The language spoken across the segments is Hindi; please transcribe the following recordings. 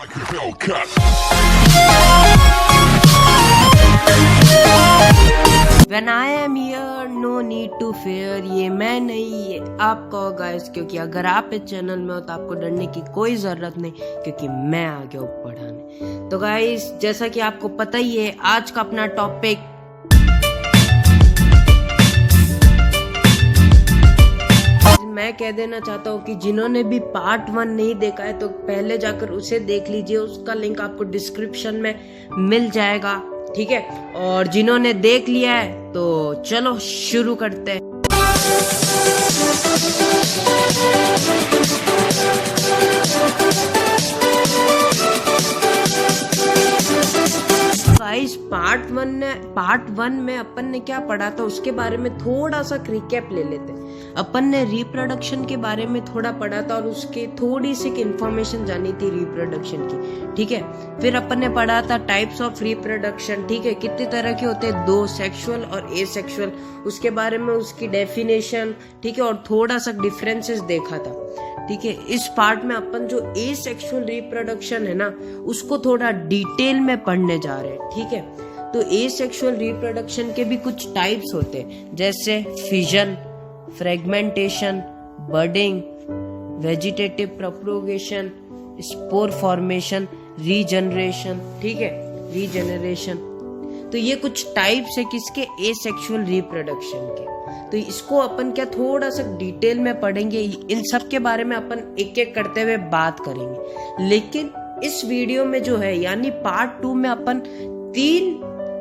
like a Hellcat. When I am here, no need to fear। ये मैं नहीं, ये आपका होगा गाइस, क्योंकि अगर आप इस चैनल में हो तो आपको डरने की कोई जरूरत नहीं, क्योंकि मैं आ गया हूँ पढ़ाने। तो गाइस, जैसा कि आपको पता ही है, आज का अपना टॉपिक मैं कह देना चाहता हूँ कि जिन्होंने भी पार्ट 1 नहीं देखा है तो पहले जाकर उसे देख लीजिए, उसका लिंक आपको डिस्क्रिप्शन में मिल जाएगा, ठीक है। और जिन्होंने देख लिया है तो चलो शुरू करते हैं। गाइस, पार्ट वन में अपन ने क्या पढ़ा था उसके बारे में थोड़ा सा रिकैप ले लेते हैं। अपन ने रिप्रोडक्शन के बारे में थोड़ा पढ़ा था और उसके थोड़ी सी इंफॉर्मेशन जानी थी रिप्रोडक्शन की, ठीक है। फिर अपन ने पढ़ा था टाइप्स ऑफ रिप्रोडक्शन, ठीक है, कितनी तरह के होते हैं, 2 सेक्सुअल और एसेक्सुअल, उसके बारे में उसकी डेफिनेशन, ठीक है, और थोड़ा सा डिफरेंसेस देखा था, ठीक है। इस पार्ट में अपन जो एसेक्सुअल रिप्रोडक्शन है ना, उसको थोड़ा डिटेल में पढ़ने जा रहे हैं, ठीक है। तो एसेक्सुअल रिप्रोडक्शन के भी कुछ टाइप्स होते हैं, जैसे fission, fragmentation, budding, vegetative propagation, spore formation, regeneration, ठीक है, रीजनरेशन। तो ये कुछ टाइप्स है किसके, एसेक्सुअल रिप्रोडक्शन के। तो इसको अपन क्या थोड़ा सा डिटेल में पढ़ेंगे, इन सब के बारे में अपन एक एक करते हुए बात करेंगे। लेकिन इस वीडियो में जो है, यानी पार्ट 2 में अपन 3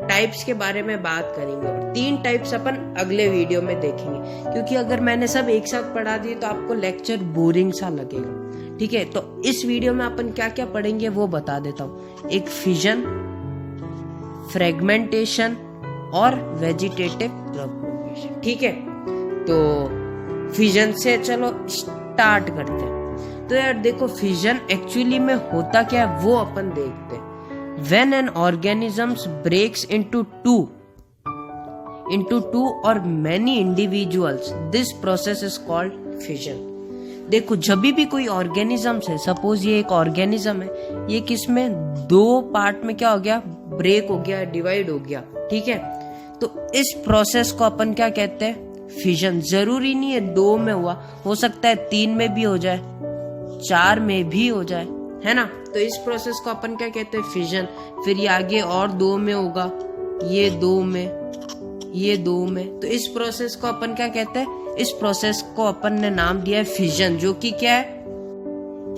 टाइप्स के बारे में बात करेंगे और 3 टाइप्स अपन अगले वीडियो में देखेंगे, क्योंकि अगर मैंने सब एक साथ पढ़ा दिए तो आपको लेक्चर बोरिंग सा लगेगा, ठीक है। तो इस वीडियो में अपन क्या क्या पढ़ेंगे वो बता देता हूँ। एक फिजन, फ्रेगमेंटेशन और वेजिटेटिव प्रोपगेशन, ठीक है। तो फिजन से चलो स्टार्ट करते हैं। तो यार देखो, फिजन एक्चुअली में होता क्या है वो अपन देखते हैं। When an organism breaks into two or many individuals, this process is called fission। देखो, जब भी कोई ऑर्गेनिज्म है, सपोज ये एक ऑर्गेनिज्म है, ये किसमें 2 पार्ट में क्या हो गया, ब्रेक हो गया, डिवाइड हो गया, ठीक है। तो इस प्रोसेस को अपन क्या कहते हैं, फिजन। जरूरी नहीं है 2 में हुआ, हो सकता है 3 में भी हो जाए, 4 में भी हो जाए, है ना। तो इस प्रोसेस को अपन क्या कहते हैं, फिजन। फिर ये आगे और 2 में होगा, ये 2 में, ये 2 में। तो इस प्रोसेस को अपन क्या कहते हैं, इस प्रोसेस को अपन ने नाम दिया है फिजन, जो कि क्या है,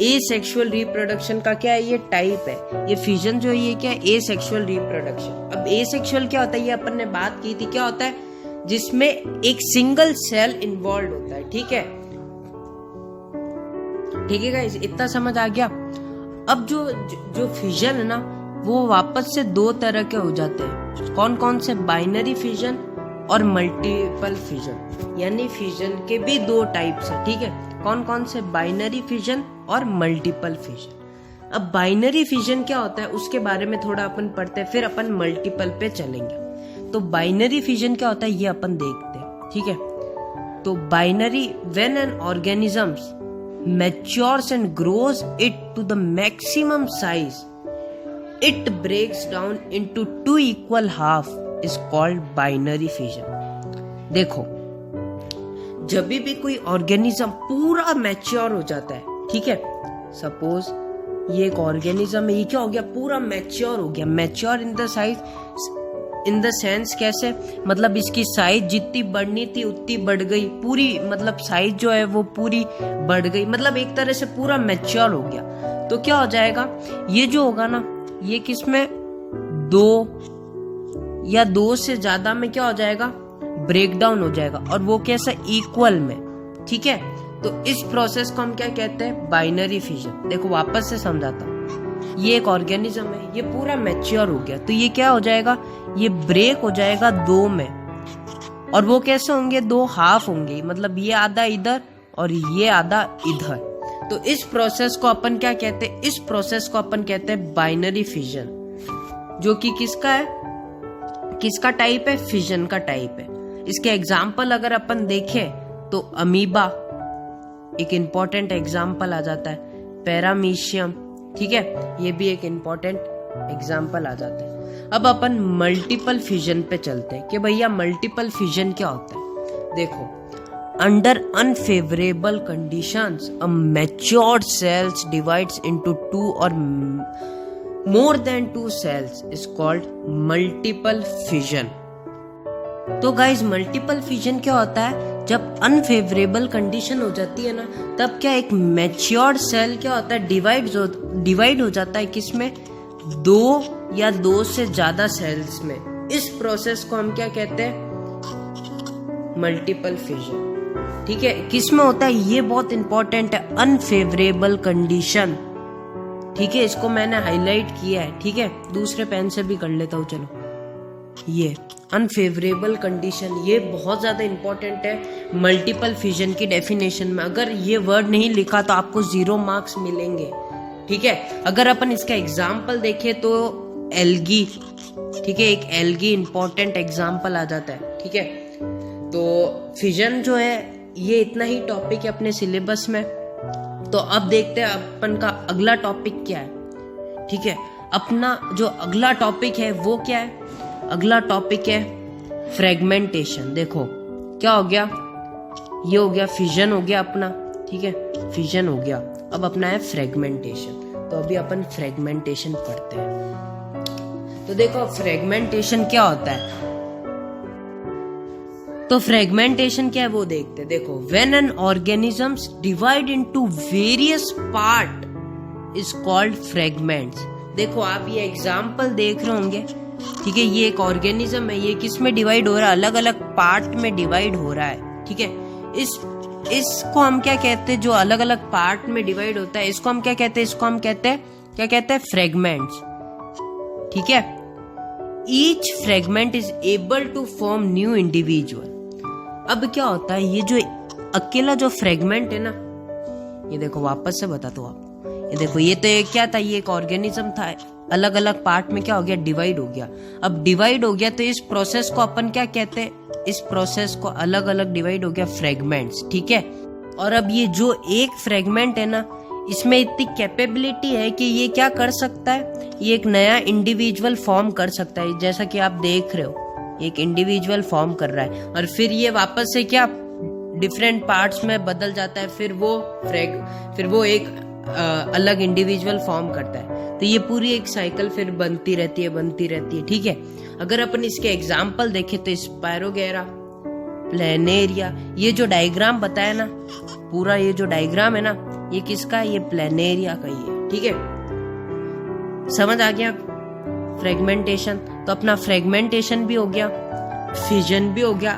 एसेक्सुअल रिप्रोडक्शन का क्या है, ये टाइप है। ये फिजन जो है ये क्या है, एसेक्सुअल रिप्रोडक्शन। अब एसेक्सुअल क्या होता है, ये अपन ने बात की थी, क्या होता है, जिसमें एक सिंगल सेल इन्वॉल्व होता है, ठीक है, ठीक है गाइस, इतना समझ आ गया। अब जो फिजन है ना, वो वापस से 2 तरह के हो जाते हैं। कौन कौन से, बाइनरी फिजन और मल्टीपल फिजन, यानी फिजन के भी 2 टाइप्स है, ठीक है। कौन कौन से, बाइनरी फिजन और मल्टीपल फिजन। अब बाइनरी फिजन क्या होता है उसके बारे में थोड़ा अपन पढ़ते हैं, फिर अपन मल्टीपल पे चलेंगे। तो बाइनरी फिजन क्या होता है ये अपन देखते हैं, ठीक है। तो binary, when an organisms matures and grows it to the maximum size, it breaks down into 2 equal half is called binary fission। देखो, जब भी कोई ऑर्गेनिज्म पूरा मैच्योर हो जाता है, ठीक है, सपोज ये एक ऑर्गेनिज्म है, ये क्या हो गया, पूरा मैच्योर हो गया। Mature in the size, in the sense कैसे, मतलब इसकी साइज जितनी बढ़नी थी उतनी बढ़ गई, पूरी मतलब साइज जो है वो पूरी बढ़ गई, मतलब एक तरह से पूरा मैच्योर हो गया। तो क्या हो जाएगा, ये जो होगा ना, ये किसमें 2 या 2 से ज्यादा में क्या हो जाएगा, ब्रेक डाउन हो जाएगा, और वो कैसा, इक्वल में, ठीक है। तो इस प्रोसेस को हम क्या कहते हैं, बाइनरी फिजन। देखो वापस से समझाता हूँ, ये एक ऑर्गेनिज्म है, ये पूरा मैच्योर हो गया, तो ये क्या हो जाएगा, ये ब्रेक हो जाएगा 2 में, और वो कैसे होंगे, 2 हाफ होंगे, मतलब ये आधा इधर और ये आधा इधर। तो इस प्रोसेस को अपन क्या कहते हैं, इस प्रोसेस को अपन कहते हैं बाइनरी फिजन, जो कि किसका है, किसका टाइप है, फिजन का टाइप है। इसके एग्जाम्पल अगर अपन देखें तो अमीबा एक इंपॉर्टेंट एग्जाम्पल आ जाता है, पैरामीशियम, ठीक है, ये भी एक इम्पोर्टेंट एग्जाम्पल आ जाता है। अब अपन मल्टीपल फिजन पे चलते हैं कि भैया मल्टीपल फिजन क्या होता है। देखो, under unfavorable conditions a matured cells divides into two or more than two cells is called multiple fission। तो गाइज मल्टीपल फिजन क्या होता है, जब अनफेवरेबल कंडीशन हो जाती है ना, तब क्या एक मैच्योर्ड सेल क्या होता है, डिवाइड हो जाता है किसमें, दो या दो से ज्यादा सेल्स में। इस प्रोसेस को हम क्या कहते हैं, मल्टीपल फिजन। ठीक है, किस में होता है, ये बहुत इंपॉर्टेंट है, अनफेवरेबल कंडीशन। ठीक है, इसको मैंने हाईलाइट किया है। ठीक है, दूसरे पेन से भी कर लेता हूँ। चलो, ये अनफेवरेबल कंडीशन, ये बहुत ज्यादा इंपॉर्टेंट है मल्टीपल फिजन की डेफिनेशन में। अगर ये वर्ड नहीं लिखा तो आपको 0 मार्क्स मिलेंगे। ठीक है, अगर अपन इसका एग्जाम्पल देखें तो एल्गी, ठीक है, एक एल्गी इंपॉर्टेंट एग्जाम्पल आ जाता है। ठीक है, तो फिजन जो है ये इतना ही टॉपिक है अपने सिलेबस में। तो अब देखते हैं अपन का अगला टॉपिक क्या है। ठीक है, अपना जो अगला टॉपिक है वो क्या है, अगला टॉपिक है फ्रेगमेंटेशन। देखो क्या हो गया, ये हो गया फिजन हो गया अपना। ठीक है, फिजन हो गया, अब अपना है फ्रेगमेंटेशन। तो अभी अपन फ्रेगमेंटेशन पढ़ते हैं। तो देखो फ्रेगमेंटेशन क्या होता है, तो फ्रेगमेंटेशन क्या है वो देखते हैं। देखो, when an organisms divide into various part is called fragments. देखो आप ये एग्जांपल देख रहे होंगे। ठीक है, ये एक ऑर्गेनिज्म है, ये किस में डिवाइड हो रहा है, अलग अलग पार्ट में डिवाइड हो रहा है। ठीक है, इसको हम क्या कहते हैं, जो अलग अलग पार्ट में डिवाइड होता है, इसको हम क्या कहते हैं, इसको हम कहते हैं, क्या कहते हैं, फ्रेगमेंट्स। ठीक है, each fragment is able to form new individual. अब क्या होता है, ये जो अकेला जो फ्रेगमेंट है ना, ये देखो वापस से बताता हूँ आपको। ये देखो, ये तो क्या था, ये एक ऑर्गेनिज्म था, अलग अलग पार्ट में क्या हो गया, डिवाइड हो गया। अब डिवाइड हो गया तो इस प्रोसेस को अपन क्या कहते हैं, इस प्रोसेस को अलग अलग डिवाइड हो गया फ्रेगमेंट्स। ठीक है, और अब ये जो एक फ्रेगमेंट है ना, इसमें इतनी कैपेबिलिटी है कि ये क्या कर सकता है, ये एक नया इंडिविजुअल फॉर्म कर सकता है। जैसा कि आप देख रहे हो, एक इंडिविजुअल फॉर्म कर रहा है और फिर ये वापस से क्या डिफरेंट पार्ट्स में बदल जाता है, फिर वो एक अलग इंडिविजुअल फॉर्म करता है। तो ये पूरी एक साइकिल फिर बनती रहती है। ठीक है, अगर अपन इसके एग्जाम्पल देखें तो स्पायरोगेरा, प्लेनेरिया, ये जो डायग्राम बताया ना, पूरा ये जो डायग्राम है ना, ये किसका है, ये प्लेनेरिया का ही है। ठीक है, समझ आ गया फ्रेगमेंटेशन। तो अपना फ्रेगमेंटेशन भी हो गया, फिजन भी हो गया,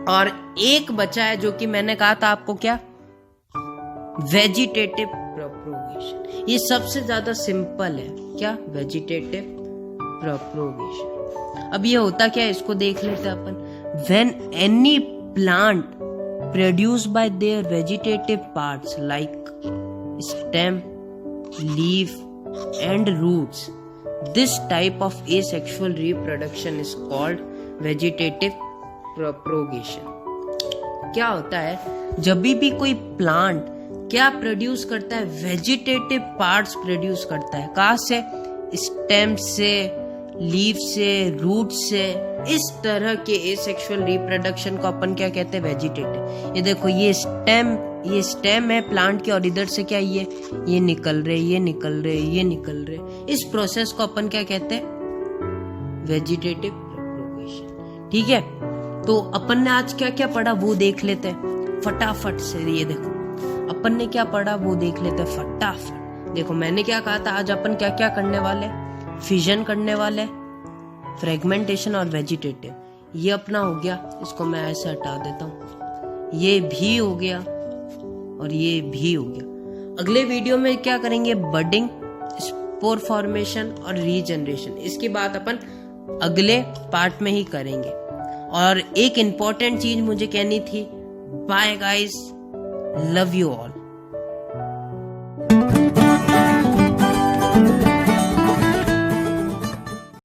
और एक बचा है जो कि मैंने कहा था आपको, क्या, वेजिटेटिव प्रोपगेशन। ये सबसे ज्यादा सिंपल है, क्या, वेजिटेटिव प्रोपगेशन। अब ये होता क्या है, इसको देख लेते हैं अपन। When any plant produce by their vegetative parts like stem, leaf and roots, this type of asexual reproduction is called vegetative propagation। क्या होता है, जब भी कोई प्लांट क्या प्रोड्यूस करता है, वेजिटेटिव पार्ट्स प्रोड्यूस करता है। कहाँ से, स्टेम से, लीफ से, रूट से। इस तरह के एसेक्सुअल रिप्रोडक्शन को अपन क्या कहते हैं, वेजिटेटिव। ये देखो, ये स्टेम है प्लांट के, और इधर से क्या, ये निकल रहे। इस प्रोसेस को अपन क्या कहते हैं, वेजिटेटिव प्रोपगेशन। ठीक है, तो अपन ने आज क्या क्या पढ़ा वो देख लेते हैं फटाफट से। ये देखो अपन ने क्या पढ़ा वो देख लेते हैं फटाफट। देखो मैंने क्या कहा था, आज अपन क्या क्या करने वाले, फिजन करने वाले, फ्रेगमेंटेशन और वेजिटेटिव। ये अपना हो गया, इसको मैं ऐसे हटा देता हूँ, ये भी हो गया और ये भी हो गया। अगले वीडियो में क्या करेंगे, बडिंग, स्पोर फॉर्मेशन और रीजनरेशन। इसकी बात अपन अगले पार्ट में ही करेंगे। और एक इंपॉर्टेंट चीज मुझे कहनी थी, bye guys, love you all.